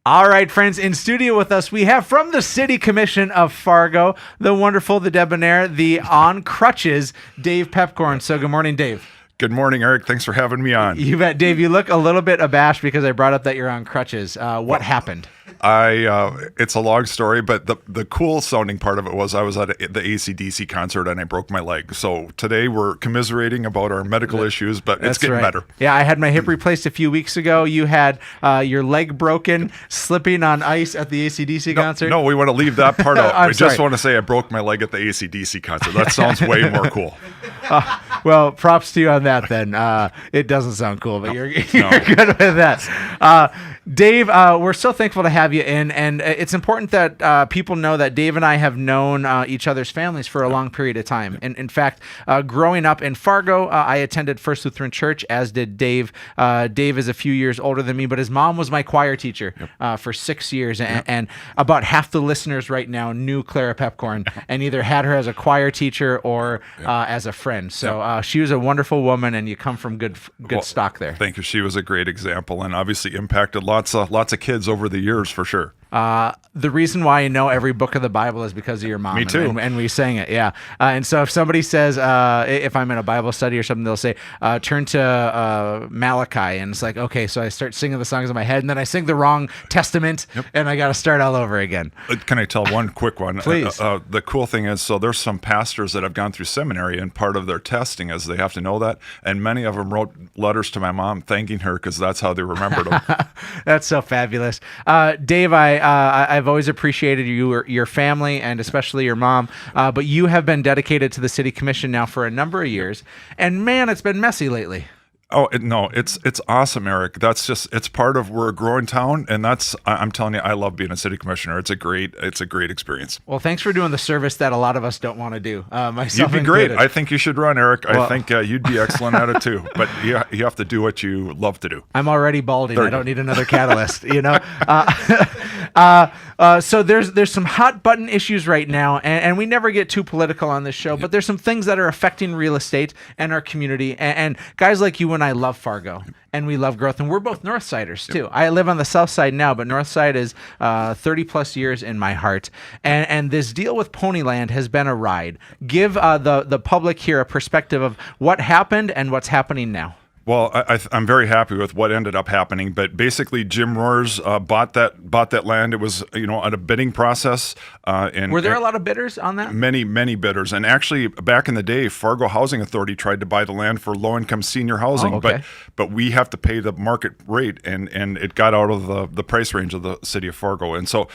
All right, friends, in studio with us, we have from the City Commission of Fargo, the wonderful, the debonair, the on crutches, Dave Piepkorn. So good morning, Dave. Good morning, Eric. Thanks for having me on. You bet. Dave, you look a little bit abashed because I brought up that you're on crutches. What happened? It's a long story, but the cool sounding part of it was I was at the AC/DC concert and I broke my leg. So today we're commiserating about our medical issues, but it's getting better. Yeah, I had my hip replaced a few weeks ago. You had your leg broken, slipping on ice at the AC/DC concert. No, we want to leave that part out. I sorry. just want to say I broke my leg at the AC/DC concert. That sounds way more cool. Well, props to you on that then. It doesn't sound cool, but you're good with that. Dave, we're so thankful to have you in, and it's important that people know that Dave and I have known each other's families for a long period of time. And in fact, growing up in Fargo, I attended First Lutheran Church, as did Dave. Dave is a few years older than me, but his mom was my choir teacher for 6 years, and about half the listeners right now knew Clara Piepkorn and either had her as a choir teacher or as a friend. So she was a wonderful woman, and you come from good stock there. Thank you. She was a great example and obviously impacted lots of kids over the years for sure. The reason why I know every book of the Bible is because of your mom. Me too. And we sang it, yeah. And so if somebody says, if I'm in a Bible study or something, they'll say, turn to Malachi. And it's like, okay, so I start singing the songs in my head, and then I sing the wrong testament, and I got to start all over again. Can I tell one quick one? Please. The cool thing is, so there's some pastors that have gone through seminary, and part of their testing is they have to know that. And many of them wrote letters to my mom thanking her because that's how they remembered them. That's so fabulous. Dave, I've always appreciated your family and especially your mom, but you have been dedicated to the City Commission now for a number of years, and man, it's been messy lately. Oh, no, it's awesome, Eric. It's part of, we're a growing town, and I'm telling you, I love being a city commissioner. It's a great experience. Well, thanks for doing the service that a lot of us don't want to do, myself You'd be included. great. I think you should run, Eric. I think you'd be excellent at it too, but you have to do what you love to do. I'm already balding. I don't need another catalyst, you know? So there's some hot button issues right now, and we never get too political on this show, but there's some things that are affecting real estate and our community, and guys like you and I love Fargo, and we love growth, and we're both Northsiders too. I live on the South Side now, but Northside is 30 plus years in my heart, and this deal with Ponyland has been a ride. Give the public here a perspective of what happened and what's happening now. Well, I'm very happy with what ended up happening, but basically Jim Roars bought that land. It was on a bidding process. Were there a lot of bidders on that? Many bidders, and actually back in the day, Fargo Housing Authority tried to buy the land for low-income senior housing, but we have to pay the market rate, and it got out of the price range of the city of Fargo. And so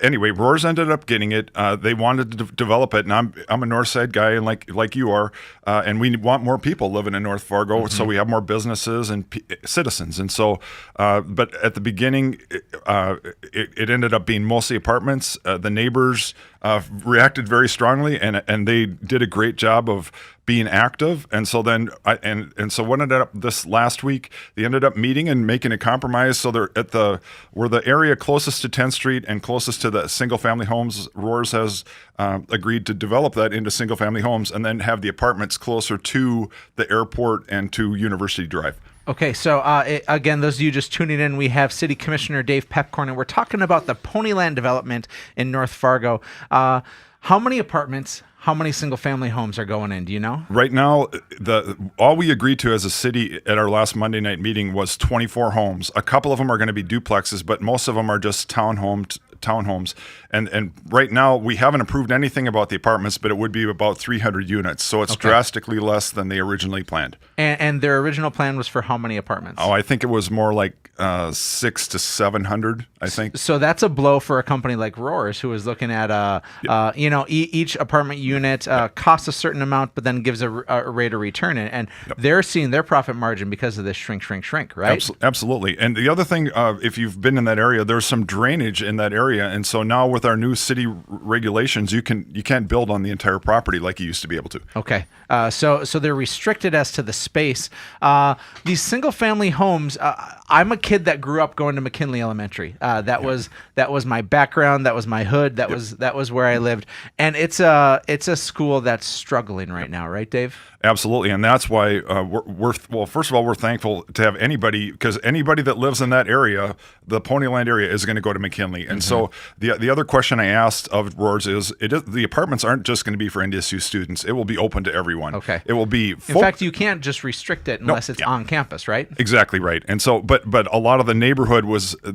anyway, Roars ended up getting it. They wanted to develop it, and I'm a North Side guy, and like you are, and we want more people living in North Fargo, so we have more businesses and citizens. And so, but at the beginning, it ended up being mostly apartments. The neighbors reacted very strongly, and they did a great job of being active. And so then, so what ended up this last week, they ended up meeting and making a compromise. So they're where the area closest to 10th Street and closest to the single family homes, Roars has agreed to develop that into single family homes and then have the apartments closer to the airport and to University Drive. Okay, so again, those of you just tuning in, we have City Commissioner Dave Piepkorn, and we're talking about the Ponyland development in North Fargo. How many apartments, how many single-family homes are going in? Do you know? Right now, all we agreed to as a city at our last Monday night meeting was 24 homes. A couple of them are going to be duplexes, but most of them are just townhomes. And right now we haven't approved anything about the apartments, but it would be about 300 units. So it's drastically less than they originally planned. And their original plan was for how many apartments? Oh, I think it was more like 600 to 700, I think. So that's a blow for a company like Roars, who is looking at, each apartment unit costs a certain amount, but then gives a rate of return. And they're seeing their profit margin because of this shrink, right? Absolutely. And the other thing, if you've been in that area, there's some drainage in that area. And so now with our new city regulations, you can't build on the entire property like you used to be able to. Okay. So they're restricted as to the space. These single family homes, I'm a kid that grew up going to McKinley Elementary. That was my background. That was my hood. That was where I lived. And it's a school that's struggling right now, right, Dave? Absolutely, and that's why well, first of all, we're thankful to have anybody, because anybody that lives in that area, the Ponyland area, is going to go to McKinley. And so the other question I asked of Roars is, the apartments aren't just going to be for NDSU students. It will be open to everyone. Okay. It will be. In fact, you can't just restrict it unless it's on campus, right? Exactly right. And so, but a lot of the neighborhood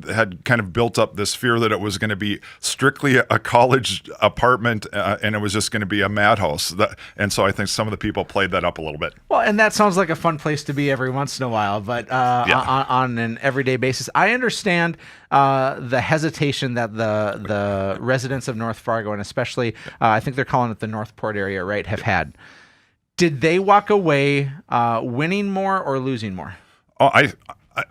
had kind of built up this fear that it was going to be strictly a college apartment, and it was just going to be a madhouse. And so I think some of the people played that up a little bit. Well, and that sounds like a fun place to be every once in a while, but on an everyday basis, I understand the hesitation that the residents of North Fargo, and especially I think they're calling it the Northport area, right, have had. Did they walk away winning more or losing more? Oh,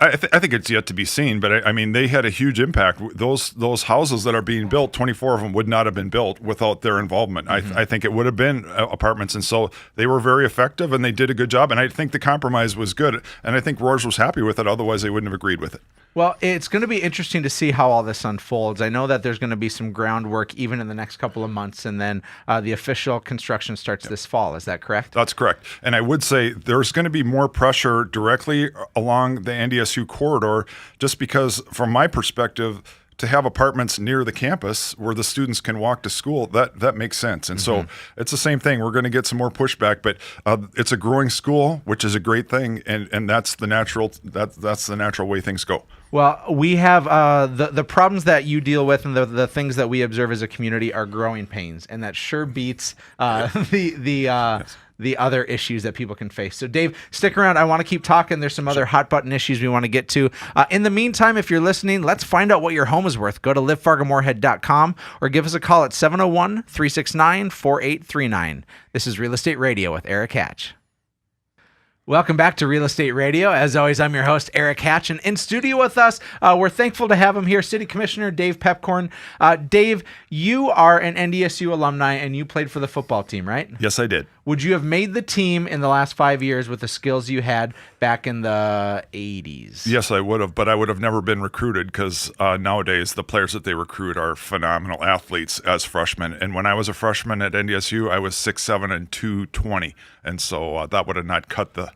I think it's yet to be seen, but I mean, they had a huge impact. Those houses that are being built, 24 of them would not have been built without their involvement. I think it would have been apartments, and so they were very effective, and they did a good job. And I think the compromise was good, and I think Roars was happy with it. Otherwise, they wouldn't have agreed with it. Well, it's going to be interesting to see how all this unfolds. I know that there's going to be some groundwork even in the next couple of months, and then the official construction starts this fall. Is that correct? That's correct. And I would say there's going to be more pressure directly along the NDSU corridor, just because, from my perspective, to have apartments near the campus where the students can walk to school, that makes sense. And so it's the same thing. We're going to get some more pushback, but it's a growing school, which is a great thing, and that's the natural way things go. Well, we have the problems that you deal with, and the things that we observe as a community are growing pains, and that sure beats the other issues that people can face. So, Dave, stick around. I want to keep talking. There's some other hot button issues we want to get to. In the meantime, if you're listening, let's find out what your home is worth. Go to livefargomoorhead.com or give us a call at 701-369-4839. This is Real Estate Radio with Erik Hatch. Welcome back to Real Estate Radio. As always, I'm your host, Erik Hatch, and in studio with us, we're thankful to have him here, City Commissioner Dave Piepkorn. Dave, you are an NDSU alumni, and you played for the football team, right? Yes, I did. Would you have made the team in the last 5 years with the skills you had back in the 80s? Yes, I would have, but I would have never been recruited, because nowadays the players that they recruit are phenomenal athletes as freshmen. And when I was a freshman at NDSU, I was 6'7" and 220, and so that would have not cut the.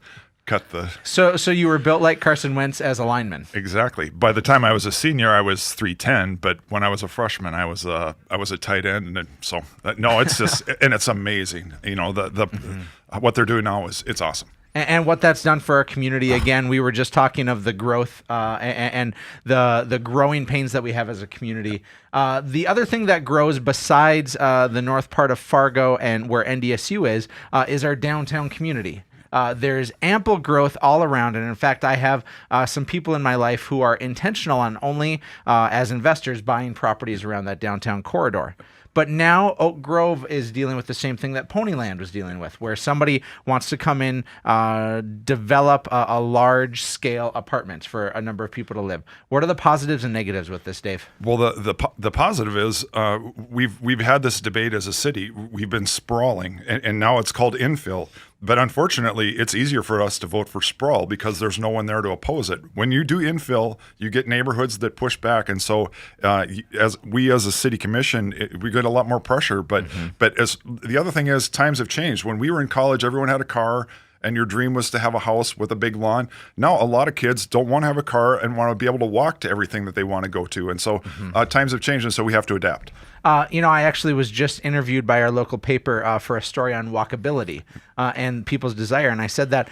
So you were built like Carson Wentz as a lineman. Exactly. By the time I was a senior, I was 310, but when I was a freshman, I was a tight end, and so no, it's just and it's amazing. You know, what they're doing now it's awesome. And what that's done for our community. Again, we were just talking of the growth and the growing pains that we have as a community. The other thing that grows besides the north part of Fargo and where NDSU is our downtown community. There's ample growth all around. And in fact, I have some people in my life who are intentional on only, as investors, buying properties around that downtown corridor. But now Oak Grove is dealing with the same thing that Ponyland was dealing with, where somebody wants to come in, develop a large-scale apartment for a number of people to live. What are the positives and negatives with this, Dave? Well, the positive is we've had this debate as a city. We've been sprawling, and now it's called infill. But unfortunately, it's easier for us to vote for sprawl because there's no one there to oppose it. When you do infill, you get neighborhoods that push back, and so as a city commission, we get a lot more pressure. But as the other thing is, times have changed. When we were in college, everyone had a car, and your dream was to have a house with a big lawn. Now, a lot of kids don't want to have a car and want to be able to walk to everything that they want to go to, and so times have changed, and so we have to adapt. I actually was just interviewed by our local paper for a story on walkability and people's desire. And I said that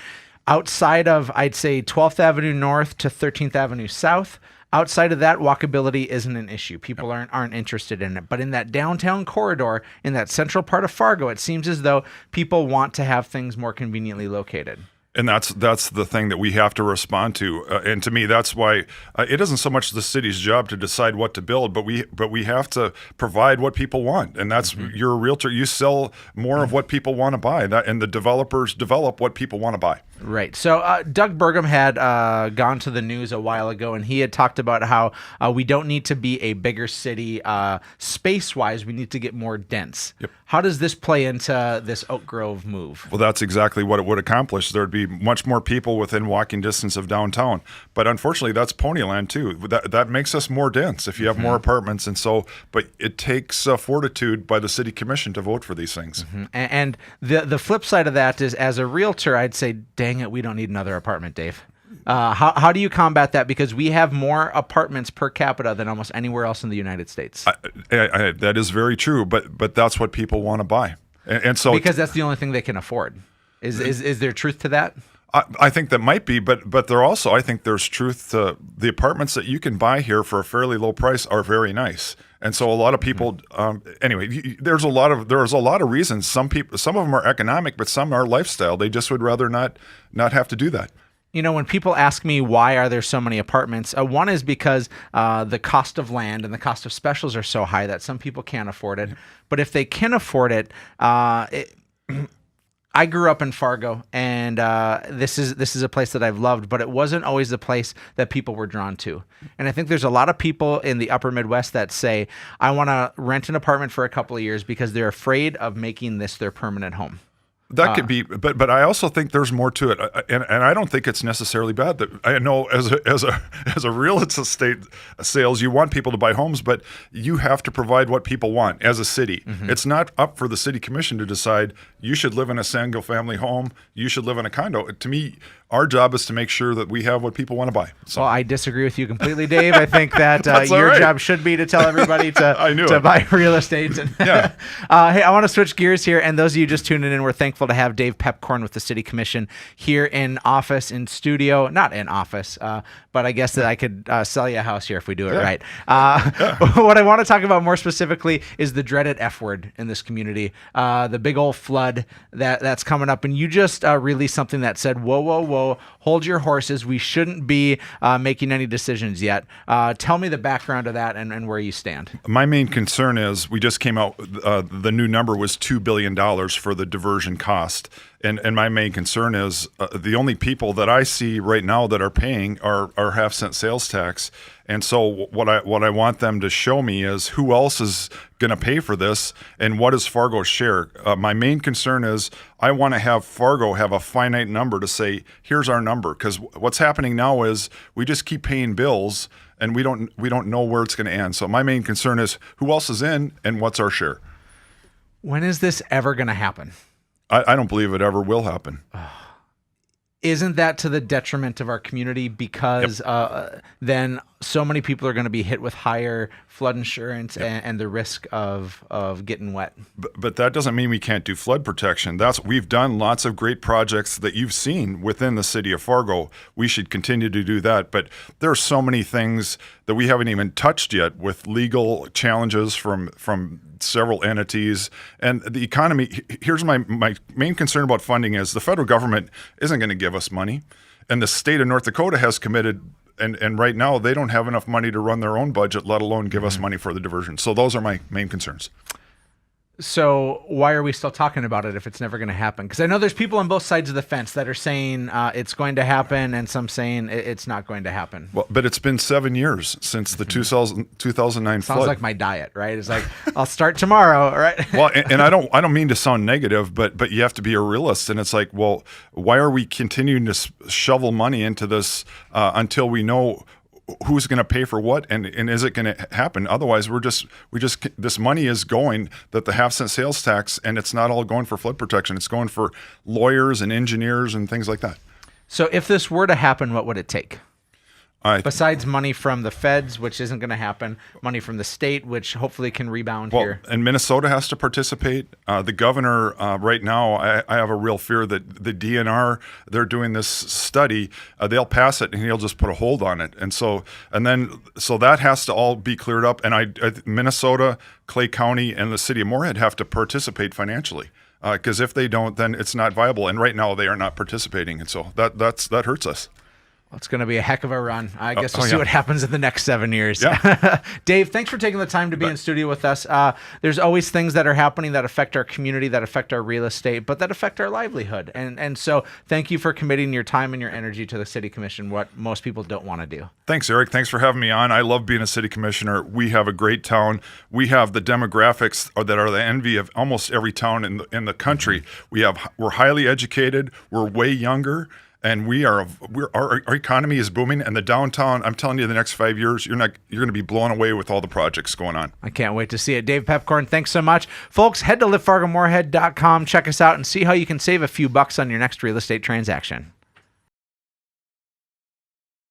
outside of, I'd say, 12th Avenue North to 13th Avenue South, outside of that, walkability isn't an issue. People aren't interested in it. But in that downtown corridor, in that central part of Fargo, it seems as though people want to have things more conveniently located. And that's the thing that we have to respond to. And to me, that's why it isn't so much the city's job to decide what to build, but we have to provide what people want. And that's you're a realtor. You sell more of what people want to buy, and the developers develop what people want to buy. Right. So Doug Burgum had gone to the news a while ago, and he had talked about how we don't need to be a bigger city space-wise. We need to get more dense. Yep. How does this play into this Oak Grove move? Well, that's exactly what it would accomplish. There'd be much more people within walking distance of downtown. But unfortunately, that's Ponyland too. That makes us more dense if you have more apartments. And so, but it takes fortitude by the city commission to vote for these things. And the flip side of that is, as a realtor, I'd say, dang it, we don't need another apartment, Dave. How do you combat that? Because we have more apartments per capita than almost anywhere else in the United States. That is very true, but that's what people want to buy. And so because that's the only thing they can afford. Is there truth to that? I think that might be, but there also, I think there's truth to the apartments that you can buy here for a fairly low price are very nice. And so a lot of people, anyway, there's a lot of reasons. Some of them are economic, but some are lifestyle. They just would rather not have to do that. You know, when people ask me why are there so many apartments, one is because the cost of land and the cost of specials are so high that some people can't afford it. But if they can afford it, I grew up in Fargo, and this is a place that I've loved, but it wasn't always the place that people were drawn to. And I think there's a lot of people in the upper Midwest that say, I want to rent an apartment for a couple of years because they're afraid of making this their permanent home. That could be, but I also think there's more to it, and I don't think it's necessarily bad. That I know as a real estate sales, you want people to buy homes, but you have to provide what people want as a city. It's not up for the city commission to decide you should live in a single family home, you should live in a condo. To me, our job is to make sure that we have what people want to buy. So. Well, I disagree with you completely, Dave. I think that your job should be to tell everybody to buy real estate. Yeah. Hey, I want to switch gears here, and those of you just tuning in, we're thankful to have Dave Piepkorn with the City Commission here in office, in studio, not in office, but I guess that I could sell you a house here if we do it right. What I want to talk about more specifically is the dreaded F word in this community, the big old flood that's coming up, and you just released something that said, whoa, whoa, whoa, hold your horses. We shouldn't be making any decisions yet. Tell me the background of that and where you stand. My main concern is we just came out, the new number was $2 billion for the diversion cost. And my main concern is the only people that I see right now that are paying are half-cent sales tax. And so what I want them to show me is who else is going to pay for this and what is Fargo's share. My main concern is I want to have Fargo have a finite number to say, here's our number. Because what's happening now is we just keep paying bills and we don't know where it's going to end. So my main concern is who else is in and what's our share. When is this ever going to happen? I don't believe it ever will happen. Isn't that to the detriment of our community? Because then so many people are going to be hit with higher flood insurance and the risk of getting wet. But that doesn't mean we can't do flood protection. We've done lots of great projects that you've seen within the city of Fargo. We should continue to do that. But there are so many things that we haven't even touched yet with legal challenges from several entities and the economy. Here's my main concern about funding is the federal government isn't going to give us money, and the state of North Dakota has committed, and right now they don't have enough money to run their own budget, let alone give us money for the diversion. So those are my main concerns. So why are we still talking about it if it's never going to happen? Because I know there's people on both sides of the fence that are saying it's going to happen and some saying it's not going to happen. Well, but it's been 7 years since the 2009 flood. Sounds like my diet, right? It's like, I'll start tomorrow, right? Well, and I don't mean to sound negative, but you have to be a realist. And it's like, well, why are we continuing to shovel money into this until we know who's going to pay for what and is it going to happen? Otherwise, this money is going that the half-cent sales tax, and it's not all going for flood protection. It's going for lawyers and engineers and things like that. So if this were to happen, what would it take? Besides money from the feds, which isn't going to happen, money from the state, which hopefully can rebound here. And Minnesota has to participate. The governor right now, I have a real fear that the DNR, they're doing this study, they'll pass it and he'll just put a hold on it. So that has to all be cleared up. And Minnesota, Clay County, and the city of Moorhead have to participate financially. Because if they don't, then it's not viable. And right now they are not participating. And so that hurts us. Well, it's going to be a heck of a run. I guess we'll see what happens in the next 7 years. Yeah. Dave, thanks for taking the time to be in studio with us. There's always things that are happening that affect our community, that affect our real estate, but that affect our livelihood. And so thank you for committing your time and your energy to the City Commission, what most people don't want to do. Thanks, Eric. Thanks for having me on. I love being a city commissioner. We have a great town. We have the demographics that are the envy of almost every town in the country. We're highly educated. We're way younger. And our economy is booming, and the downtown, I'm telling you, the next 5 years, you're going to be blown away with all the projects going on. I can't wait to see it. Dave Piepkorn, thanks so much. Folks, head to livefargomoorhead.com, check us out, and see how you can save a few bucks on your next real estate transaction.